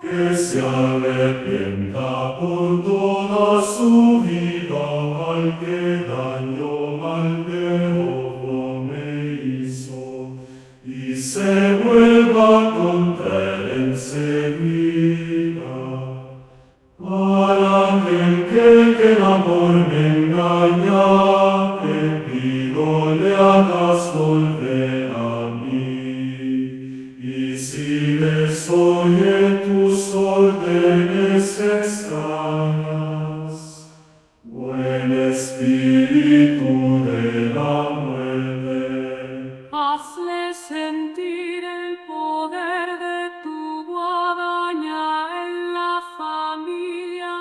Que se arrepienta por toda su vida al que daño mal de me hizo y se vuelva contra él enseguida. Para aquel que el amor me engaña, te pido le hagas volver a mí y si desoye tus órdenes extrañas, buen espíritu de la muerte, hazle sentir el poder de tu guadaña en la familia,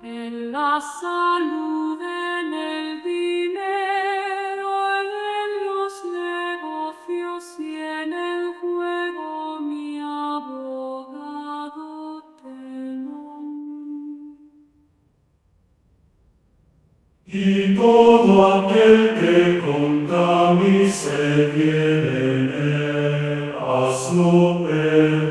en la salud, en el dinero, en los negocios y en el juego, mi abogado Tenón. y todo aquel que contra mí se viene, hazlo perdedor.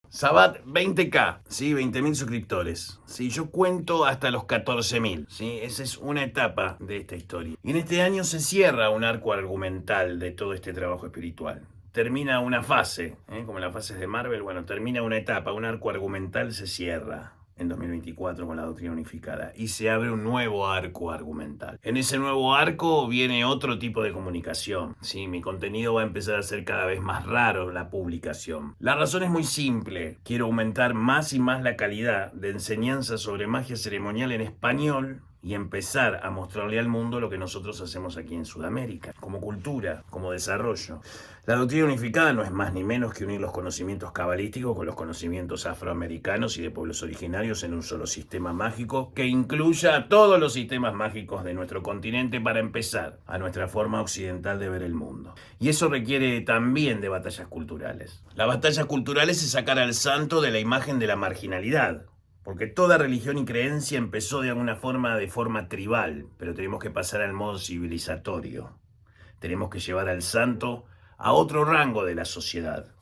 Sabat 20K, ¿sí? 20.000 suscriptores. ¿Sí? Yo cuento hasta los 14.000, ¿sí? Esa es una etapa de esta historia. Y en este año se cierra un arco argumental de todo este trabajo espiritual. Termina una fase, como las fases de Marvel, bueno, termina una etapa, un arco argumental se cierra en 2024 con la doctrina unificada y se abre un nuevo arco argumental. En ese nuevo arco viene otro tipo de comunicación, ¿sí? Mi contenido va a empezar a ser cada vez más raro, la publicación. La razón es muy simple, quiero aumentar más y más la calidad de enseñanza sobre magia ceremonial en español y empezar a mostrarle al mundo lo que nosotros hacemos aquí en Sudamérica, como cultura, como desarrollo. La doctrina unificada no es más ni menos que unir los conocimientos cabalísticos con los conocimientos afroamericanos y de pueblos originarios en un solo sistema mágico que incluya a todos los sistemas mágicos de nuestro continente para empezar a nuestra forma occidental de ver el mundo. Y eso requiere también de batallas culturales. Las batallas culturales es sacar al santo de la imagen de la marginalidad. Porque toda religión y creencia empezó de alguna forma de forma tribal, pero tenemos que pasar al modo civilizatorio. Tenemos que llevar al santo a otro rango de la sociedad,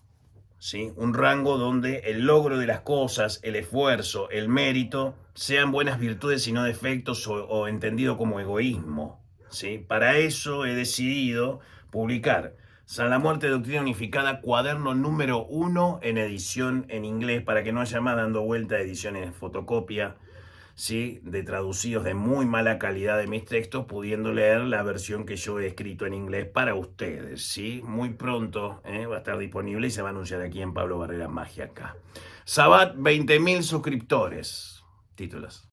¿sí? Un rango donde el logro de las cosas, el esfuerzo, el mérito, sean buenas virtudes y no defectos o entendido como egoísmo, ¿sí? Para eso he decidido publicar San la Muerte, Doctrina Unificada, cuaderno número 1 en edición en inglés, para que no haya más dando vuelta a ediciones de fotocopia, ¿sí? De traducidos de muy mala calidad de mis textos, pudiendo leer la versión que yo he escrito en inglés para ustedes, ¿sí? Muy pronto va a estar disponible y se va a anunciar aquí en Pablo Barrera Magia acá. Sabat, 20.000 suscriptores. Títulos.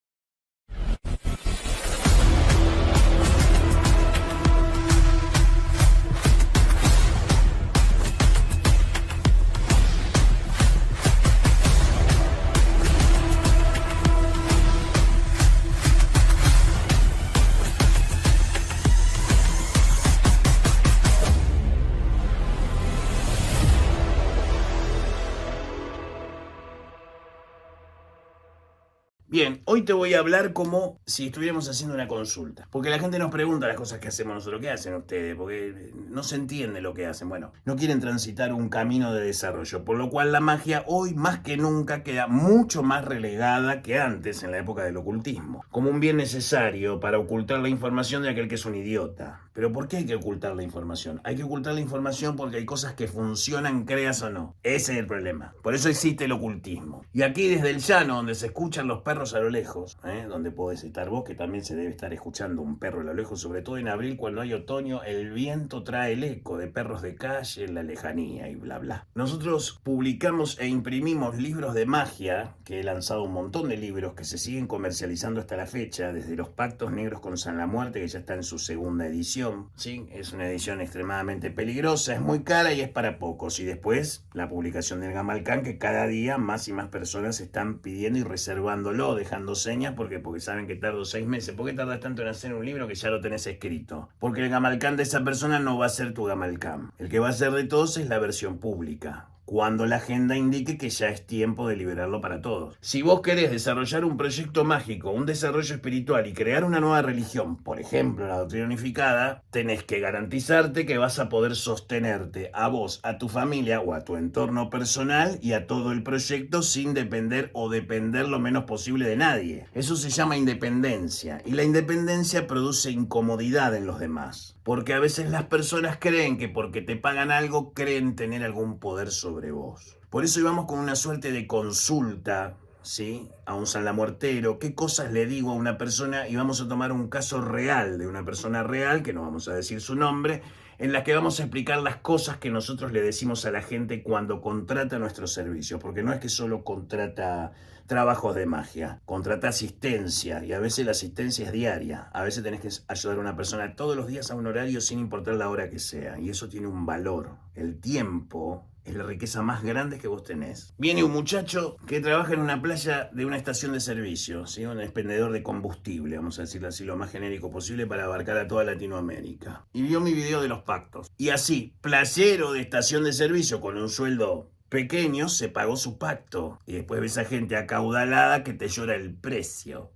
Bien, hoy te voy a hablar como si estuviéramos haciendo una consulta. Porque la gente nos pregunta las cosas que hacemos nosotros, ¿qué hacen ustedes? Porque no se entiende lo que hacen. Bueno, no quieren transitar un camino de desarrollo, por lo cual la magia hoy más que nunca queda mucho más relegada que antes en la época del ocultismo. Como un bien necesario para ocultar la información de aquel que es un idiota. ¿Pero por qué hay que ocultar la información? Hay que ocultar la información porque hay cosas que funcionan, creas o no. Ese es el problema. Por eso existe el ocultismo. Y aquí desde el llano, donde se escuchan los perros a lo lejos, donde podés estar vos, que también se debe estar escuchando un perro a lo lejos, sobre todo en abril cuando hay otoño, el viento trae el eco de perros de calle en la lejanía y bla bla. Nosotros publicamos e imprimimos libros de magia, que he lanzado un montón de libros que se siguen comercializando hasta la fecha, desde Los Pactos Negros con San la Muerte, que ya está en su segunda edición. ¿Sí? Es una edición extremadamente peligrosa, es muy cara y es para pocos. Y después la publicación del Gamalcán, que cada día más y más personas están pidiendo y reservándolo, dejando señas, porque saben que tardo 6 meses. ¿Por qué tardas tanto en hacer un libro que ya lo tenés escrito? Porque el Gamalcán de esa persona no va a ser tu Gamalcán. El que va a ser de todos es la versión pública, cuando la agenda indique que ya es tiempo de liberarlo para todos. Si vos querés desarrollar un proyecto mágico, un desarrollo espiritual y crear una nueva religión, por ejemplo la doctrina unificada, tenés que garantizarte que vas a poder sostenerte a vos, a tu familia o a tu entorno personal y a todo el proyecto sin depender o depender lo menos posible de nadie. Eso se llama independencia, y la independencia produce incomodidad en los demás. Porque a veces las personas creen que porque te pagan algo, creen tener algún poder sobre vos. Por eso íbamos con una suerte de consulta, ¿sí? A un sanlamuertero, qué cosas le digo a una persona, y vamos a tomar un caso real de una persona real, que no vamos a decir su nombre, en la que vamos a explicar las cosas que nosotros le decimos a la gente cuando contrata nuestros servicios, porque no es que solo contrata trabajos de magia, contrata asistencia, y a veces la asistencia es diaria, a veces tenés que ayudar a una persona todos los días a un horario sin importar la hora que sea, y eso tiene un valor. El tiempo es la riqueza más grande que vos tenés. Viene un muchacho que trabaja en una playa de una estación de servicio, ¿sí? Un expendedor de combustible, vamos a decirlo así, lo más genérico posible para abarcar a toda Latinoamérica. Y vio mi video de los pactos. Y así, playero de estación de servicio con un sueldo pequeño, se pagó su pacto. Y después ves a gente acaudalada que te llora el precio.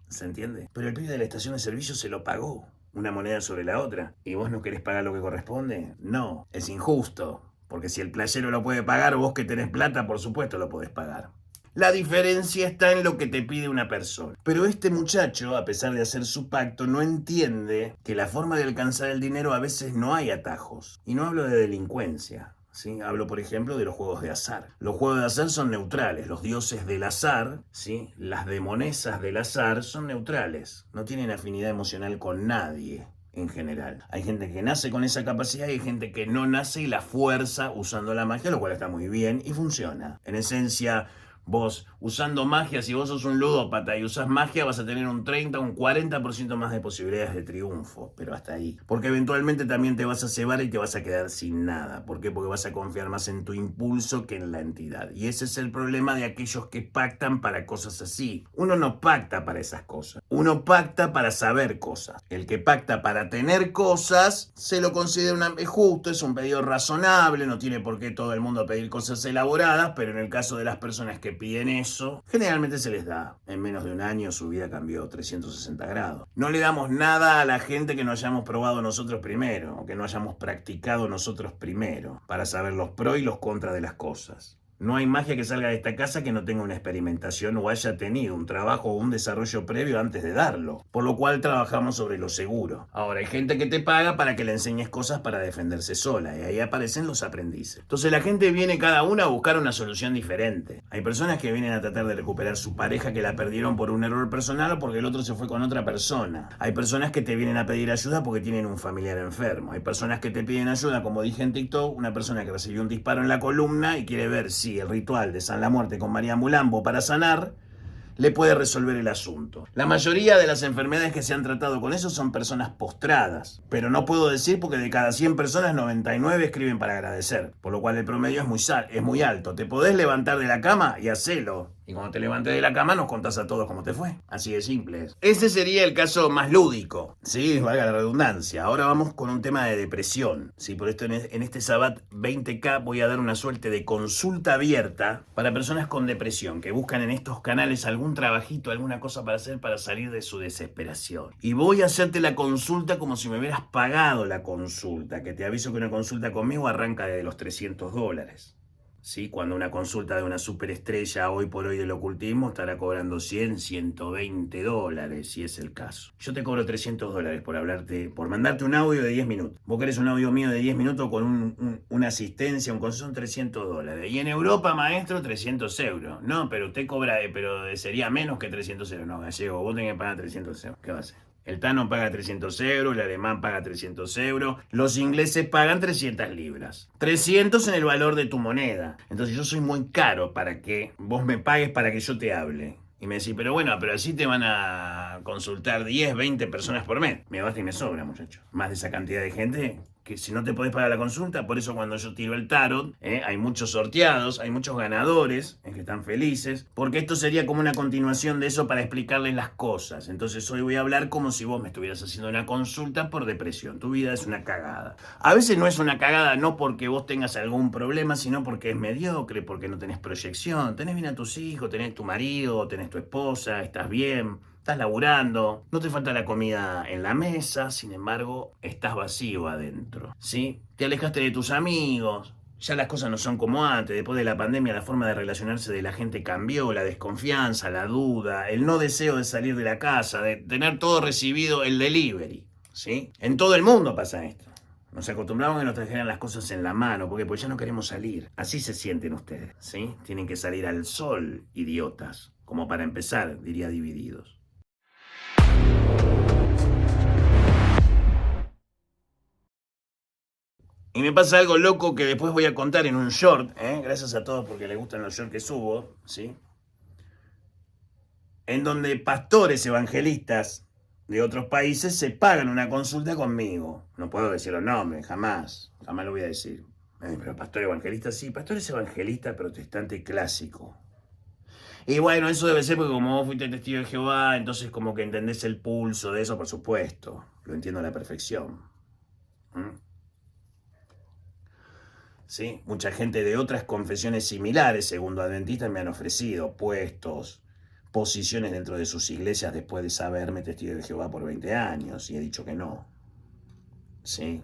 ¿Se entiende? Pero el pibe de la estación de servicio se lo pagó. Una moneda sobre la otra. ¿Y vos no querés pagar lo que corresponde? No, es injusto. Porque si el playero lo puede pagar, vos que tenés plata, por supuesto lo podés pagar. La diferencia está en lo que te pide una persona. Pero este muchacho, a pesar de hacer su pacto, no entiende que la forma de alcanzar el dinero a veces no hay atajos. Y no hablo de delincuencia. ¿Sí? Hablo, por ejemplo, de los juegos de azar. Los juegos de azar son neutrales. Los dioses del azar, ¿sí? Las demonesas del azar son neutrales. No tienen afinidad emocional con nadie en general. Hay gente que nace con esa capacidad y hay gente que no nace y la fuerza usando la magia, lo cual está muy bien y funciona. En esencia, vos usando magia, si vos sos un ludópata y usás magia, vas a tener un 30, un 40% más de posibilidades de triunfo, pero hasta ahí. Porque eventualmente también te vas a cebar y te vas a quedar sin nada. ¿Por qué? Porque vas a confiar más en tu impulso que en la entidad. Y ese es el problema de aquellos que pactan para cosas así. Uno no pacta para esas cosas. Uno pacta para saber cosas. El que pacta para tener cosas, se lo considera es justo, es un pedido razonable, no tiene por qué todo el mundo pedir cosas elaboradas, pero en el caso de las personas que piden eso, generalmente se les da. En menos de un año su vida cambió 360 grados. No le damos nada a la gente que no hayamos probado nosotros primero, o que no hayamos practicado nosotros primero, para saber los pros y los contras de las cosas. No hay magia que salga de esta casa que no tenga una experimentación o haya tenido un trabajo o un desarrollo previo antes de darlo. Por lo cual trabajamos sobre lo seguro. Ahora, hay gente que te paga para que le enseñes cosas para defenderse sola. Y ahí aparecen los aprendices. Entonces la gente viene cada una a buscar una solución diferente. Hay personas que vienen a tratar de recuperar su pareja que la perdieron por un error personal o porque el otro se fue con otra persona. Hay personas que te vienen a pedir ayuda porque tienen un familiar enfermo. Hay personas que te piden ayuda, como dije en TikTok, una persona que recibió un disparo en la columna y quiere ver si el ritual de San la Muerte con María Mulambo para sanar le puede resolver el asunto. La mayoría de las enfermedades que se han tratado con eso son personas postradas, pero no puedo decir porque de cada 100 personas 99 escriben para agradecer, por lo cual el promedio es muy alto. Te podés levantar de la cama y hacelo. Y cuando te levantes de la cama nos contás a todos cómo te fue. Así de simple es. Ese sería el caso más lúdico, ¿sí? Valga la redundancia. Ahora vamos con un tema de depresión, ¿sí? Por esto en este Sabbat 20K voy a dar una suerte de consulta abierta para personas con depresión que buscan en estos canales algún trabajito, alguna cosa para hacer para salir de su desesperación. Y voy a hacerte la consulta como si me hubieras pagado la consulta, que te aviso que una consulta conmigo arranca de los $300. ¿Sí? Cuando una consulta de una superestrella hoy por hoy del ocultismo estará cobrando $100, $120, si es el caso. Yo te cobro $300 por mandarte un audio de 10 minutos. Vos querés un audio mío de 10 minutos con una asistencia, un consejo, son $300. Y en Europa, maestro, 300 euros. No, pero usted cobra, pero sería menos que 300 euros. No, gallego, vos tenés que pagar 300 euros. ¿Qué va a hacer? El Tano paga 300 euros, el alemán paga 300 euros, los ingleses pagan 300 libras. 300 en el valor de tu moneda. Entonces yo soy muy caro para que vos me pagues para que yo te hable. Y me decís, pero bueno, pero así te van a consultar 10, 20 personas por mes. Me basta y me sobra, muchachos. Más de esa cantidad de gente que si no te podés pagar la consulta, por eso cuando yo tiro el tarot, hay muchos sorteados, hay muchos ganadores que están felices, porque esto sería como una continuación de eso para explicarles las cosas. Entonces hoy voy a hablar como si vos me estuvieras haciendo una consulta por depresión. Tu vida es una cagada. A veces no es una cagada no porque vos tengas algún problema, sino porque es mediocre, porque no tenés proyección. Tenés bien a tus hijos, tenés tu marido, tenés tu esposa, estás bien. Estás laburando, no te falta la comida en la mesa, sin embargo, estás vacío adentro, ¿sí? Te alejaste de tus amigos, ya las cosas no son como antes, después de la pandemia la forma de relacionarse de la gente cambió, la desconfianza, la duda, el no deseo de salir de la casa, de tener todo recibido el delivery, ¿sí? En todo el mundo pasa esto. Nos acostumbramos a que nos trajeran las cosas en la mano, porque pues ya no queremos salir. Así se sienten ustedes, ¿sí? Tienen que salir al sol, idiotas, como para empezar, diría Divididos. Y me pasa algo loco que después voy a contar en un short, gracias a todos porque les gustan los shorts que subo, ¿sí? En donde pastores evangelistas de otros países se pagan una consulta conmigo. No puedo decir los nombres, jamás lo voy a decir. Pero pastor evangelista, sí, pastores evangelistas protestante clásico. Y bueno, eso debe ser porque como vos fuiste testigo de Jehová, entonces como que entendés el pulso de eso, por supuesto. Lo entiendo a la perfección. ¿Sí? Mucha gente de otras confesiones similares, segundo adventistas, me han ofrecido puestos, posiciones dentro de sus iglesias después de saberme testigo de Jehová por 20 años y he dicho que no. ¿Sí?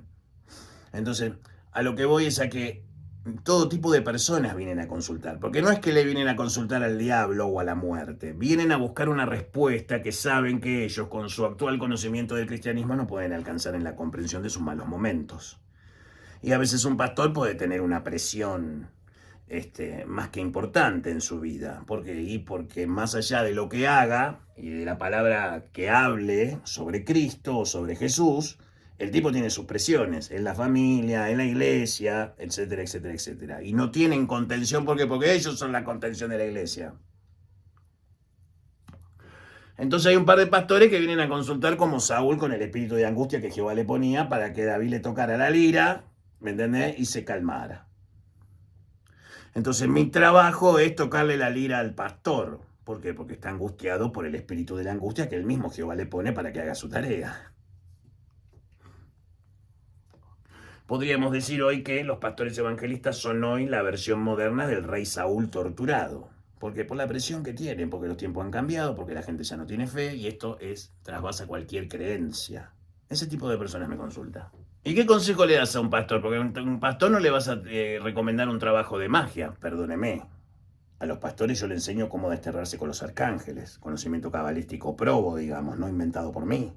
Entonces, a lo que voy es a que todo tipo de personas vienen a consultar, porque no es que le vienen a consultar al diablo o a la muerte, vienen a buscar una respuesta que saben que ellos, con su actual conocimiento del cristianismo, no pueden alcanzar en la comprensión de sus malos momentos. Y a veces un pastor puede tener una presión más que importante en su vida. Porque más allá de lo que haga y de la palabra que hable sobre Cristo o sobre Jesús, el tipo tiene sus presiones en la familia, en la iglesia, etcétera, etcétera, etcétera. Y no tienen contención porque ellos son la contención de la iglesia. Entonces hay un par de pastores que vienen a consultar como Saúl con el espíritu de angustia que Jehová le ponía para que David le tocara la lira, ¿me entendés? Y se calmara. Entonces mi trabajo es tocarle la lira al pastor. ¿Por qué? Porque está angustiado por el espíritu de la angustia que el mismo Jehová le pone para que haga su tarea. Podríamos decir hoy que los pastores evangelistas son hoy la versión moderna del rey Saúl torturado. ¿Por qué? Por la presión que tienen, porque los tiempos han cambiado, porque la gente ya no tiene fe y esto trasvasa cualquier creencia. Ese tipo de personas me consulta. ¿Y qué consejo le das a un pastor? Porque a un pastor no le vas a recomendar un trabajo de magia, perdóneme. A los pastores yo le enseño cómo desterrarse con los arcángeles, conocimiento cabalístico probo, digamos, no inventado por mí.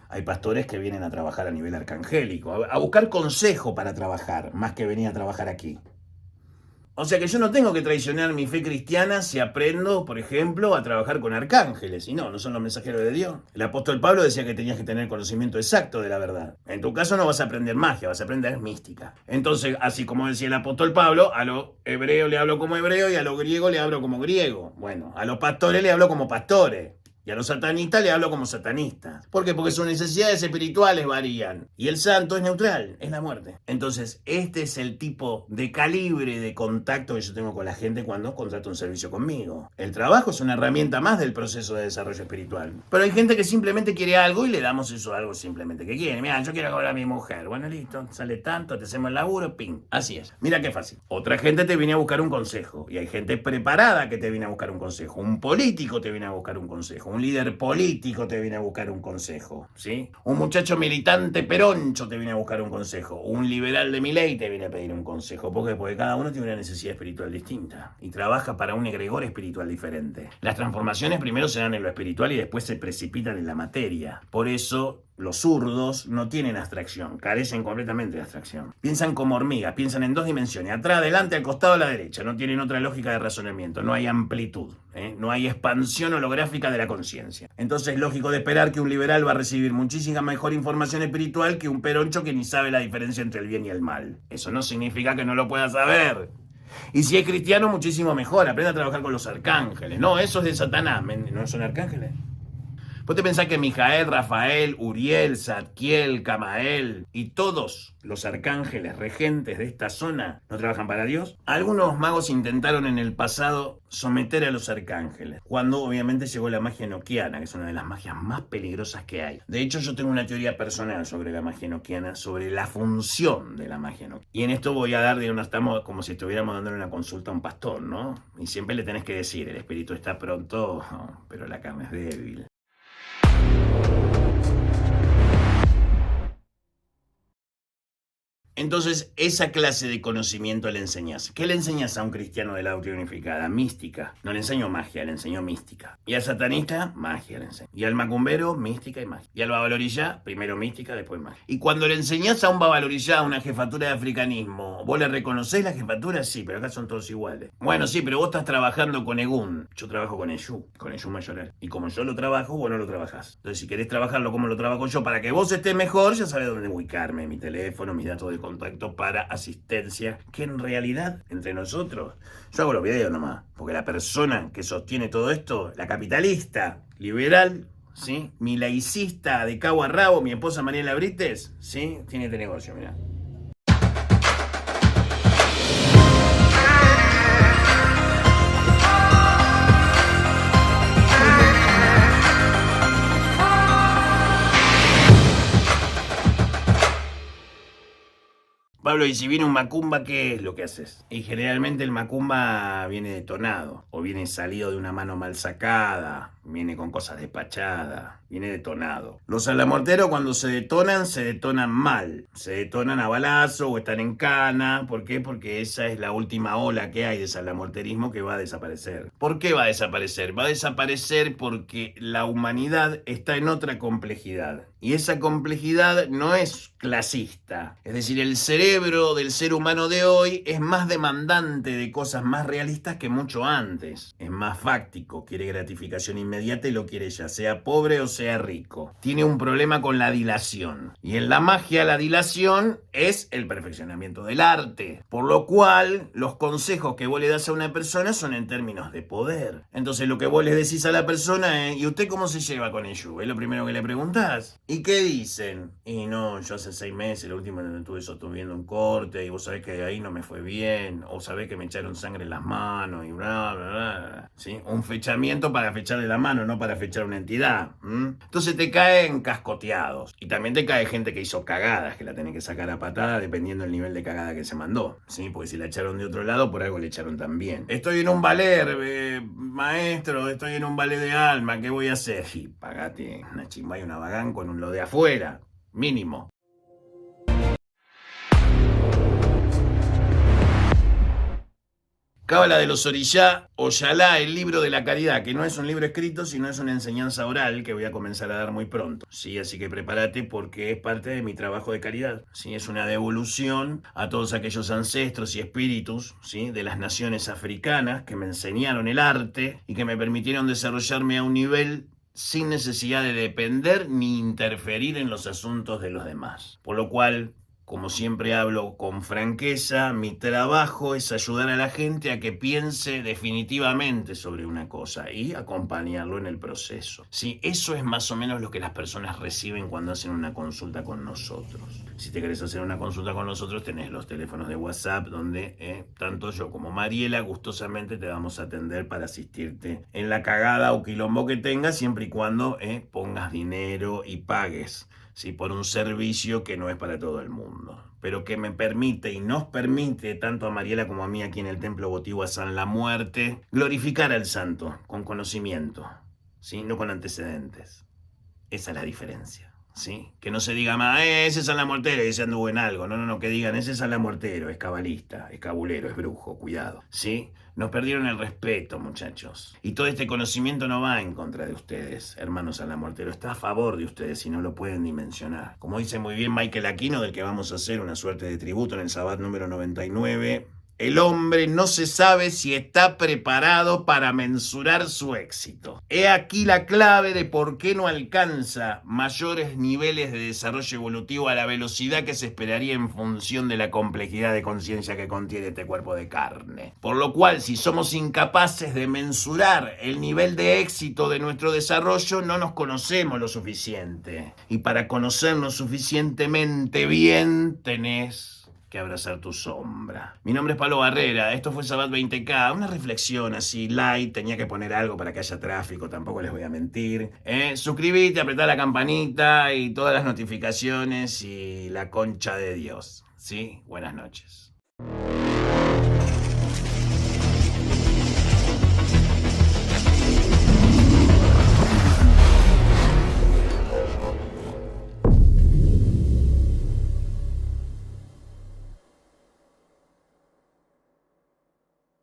Hay pastores que vienen a trabajar a nivel arcangélico, a buscar consejo para trabajar, más que venir a trabajar aquí. O sea que yo no tengo que traicionar mi fe cristiana si aprendo, por ejemplo, a trabajar con arcángeles. Y no son los mensajeros de Dios. El apóstol Pablo decía que tenías que tener conocimiento exacto de la verdad. En tu caso no vas a aprender magia, vas a aprender mística. Entonces, así como decía el apóstol Pablo, a los hebreos le hablo como hebreo y a los griegos le hablo como griego. Bueno, a los pastores le hablo como pastores. Y a los satanistas le hablo como satanistas. ¿Por qué? Porque sus necesidades espirituales varían. Y el santo es neutral, es la muerte. Entonces, este es el tipo de calibre de contacto que yo tengo con la gente cuando contrata un servicio conmigo. El trabajo es una herramienta más del proceso de desarrollo espiritual. Pero hay gente que simplemente quiere algo y le damos eso algo simplemente que quiere. Mira, yo quiero cobrar a mi mujer. Bueno, listo, sale tanto, te hacemos el laburo, ping. Así es. Mira qué fácil. Otra gente te viene a buscar un consejo. Y hay gente preparada que te viene a buscar un consejo. Un político te viene a buscar un consejo. Un líder político te viene a buscar un consejo. ¿Sí? Un muchacho militante peroncho te viene a buscar un consejo. Un liberal de Milei te viene a pedir un consejo. ¿Por qué? Porque cada uno tiene una necesidad espiritual distinta. Y trabaja para un egregor espiritual diferente. Las transformaciones primero se dan en lo espiritual y después se precipitan en la materia. Por eso los zurdos no tienen abstracción, carecen completamente de abstracción. Piensan como hormigas, piensan en dos dimensiones, atrás, adelante, al costado, a la derecha. No tienen otra lógica de razonamiento, no hay amplitud, no hay expansión holográfica de la conciencia. Entonces es lógico de esperar que un liberal va a recibir muchísima mejor información espiritual que un peroncho que ni sabe la diferencia entre el bien y el mal. Eso no significa que no lo pueda saber. Y si es cristiano, muchísimo mejor, aprende a trabajar con los arcángeles. No, eso es de Satanás, ¿no son arcángeles? ¿Vos te pensás que Mijael, Rafael, Uriel, Zadkiel, Camael y todos los arcángeles regentes de esta zona no trabajan para Dios? Algunos magos intentaron en el pasado someter a los arcángeles, cuando obviamente llegó la magia enoquiana, que es una de las magias más peligrosas que hay. De hecho, yo tengo una teoría personal sobre la magia enoquiana, sobre la función de la magia enoquiana. Y en esto voy a dar, estamos como si estuviéramos dándole una consulta a un pastor, ¿no? Y siempre le tenés que decir, el espíritu está pronto, pero la carne es débil. Entonces, esa clase de conocimiento le enseñas. ¿Qué le enseñas a un cristiano de la doctrina unificada? Mística. No le enseño magia, le enseño mística. Y al satanista, magia le enseño. Y al macumbero, mística y magia. Y al babalorillá, primero mística, después magia. Y cuando le enseñás a un babalorillá una jefatura de africanismo, ¿vos le reconocés la jefatura? Sí, pero acá son todos iguales. Bueno, sí, pero vos estás trabajando con Egún. Yo trabajo con Eyú mayoral. Y como yo lo trabajo, vos no lo trabajás. Entonces, si querés trabajarlo como lo trabajo yo, para que vos estés mejor, ya sabés dónde ubicarme, mi teléfono, mis datos de contacto para asistencia, que en realidad, entre nosotros, yo hago los videos nomás, porque la persona que sostiene todo esto, la capitalista, liberal, ¿sí? Mi laicista de cabo a rabo, mi esposa Mariela Brites, ¿sí? Tiene este negocio, mirá. Pablo, y si viene un macumba, ¿qué es lo que haces? Y generalmente el macumba viene detonado, o viene salido de una mano mal sacada, viene con cosas despachadas, viene detonado. Los salamorteros cuando se detonan mal, se detonan a balazo o están en cana. ¿Por qué? Porque esa es la última ola que hay de salamorterismo que va a desaparecer. ¿Por qué va a desaparecer? Va a desaparecer porque la humanidad está en otra complejidad. Y esa complejidad no es clasista. Es decir, el cerebro del ser humano de hoy es más demandante de cosas más realistas que mucho antes. Es más fáctico, quiere gratificación inmediata y lo quiere ya sea pobre o sea rico. Tiene un problema con la dilación. Y en la magia la dilación es el perfeccionamiento del arte. Por lo cual, los consejos que vos le das a una persona son en términos de poder. Entonces lo que vos le decís a la persona es: ¿y usted cómo se lleva con ello? Es lo primero que le preguntás. ¿Y qué dicen? Y no, yo hace 6 meses, el último estuve sosteniendo un corte y vos sabés que ahí no me fue bien, o sabés que me echaron sangre en las manos y bla, bla, bla. ¿Sí? Un fechamiento para fecharle la mano, no para fechar una entidad. Entonces te caen cascoteados. Y también te cae gente que hizo cagadas, que la tenés que sacar a patada dependiendo del nivel de cagada que se mandó. ¿Sí? Porque si la echaron de otro lado, por algo le echaron también. Estoy en un ballet, maestro, estoy en un ballet de alma, ¿qué voy a hacer? Y pagate una chimba y una vagán con lo de afuera, mínimo. Cábala de los Orillá, Oyalá, el libro de la caridad, que no es un libro escrito, sino es una enseñanza oral que voy a comenzar a dar muy pronto. Sí, así que prepárate porque es parte de mi trabajo de caridad. Sí, es una devolución a todos aquellos ancestros y espíritus, ¿sí?, de las naciones africanas que me enseñaron el arte y que me permitieron desarrollarme a un nivel sin necesidad de depender ni interferir en los asuntos de los demás. Por lo cual, Como siempre hablo con franqueza, mi trabajo es ayudar a la gente a que piense definitivamente sobre una cosa y acompañarlo en el proceso. Sí, eso es más o menos lo que las personas reciben cuando hacen una consulta con nosotros. Si te querés hacer una consulta con nosotros, tenés los teléfonos de WhatsApp donde tanto yo como Mariela gustosamente te vamos a atender para asistirte en la cagada o quilombo que tengas, siempre y cuando pongas dinero y pagues, ¿sí? Por un servicio que no es para todo el mundo, pero que me permite y nos permite, tanto a Mariela como a mí aquí en el Templo Votivo a San La Muerte, glorificar al santo con conocimiento, ¿sí? No con antecedentes. Esa es la diferencia, ¿sí? Que no se diga más, ese es San La Muertero y ese anduvo en algo. No, que digan, ese es San La Muertero, es cabalista, es cabulero, es brujo, cuidado, ¿sí? Nos perdieron el respeto, muchachos. Y todo este conocimiento no va en contra de ustedes, hermanos San La Muertero. Está a favor de ustedes y no lo pueden dimensionar. Como dice muy bien Michael Aquino, del que vamos a hacer una suerte de tributo en el Sabbat número 99... El hombre no se sabe si está preparado para mensurar su éxito. He aquí la clave de por qué no alcanza mayores niveles de desarrollo evolutivo a la velocidad que se esperaría en función de la complejidad de conciencia que contiene este cuerpo de carne. Por lo cual, si somos incapaces de mensurar el nivel de éxito de nuestro desarrollo, no nos conocemos lo suficiente. Y para conocernos suficientemente bien, tenés que abrazar tu sombra. Mi nombre es Pablo Barrera, esto fue Sabbat 20K, una reflexión así light, tenía que poner algo para que haya tráfico, tampoco les voy a mentir. Suscribite, apretá la campanita y todas las notificaciones y la concha de Dios, ¿sí? Buenas noches.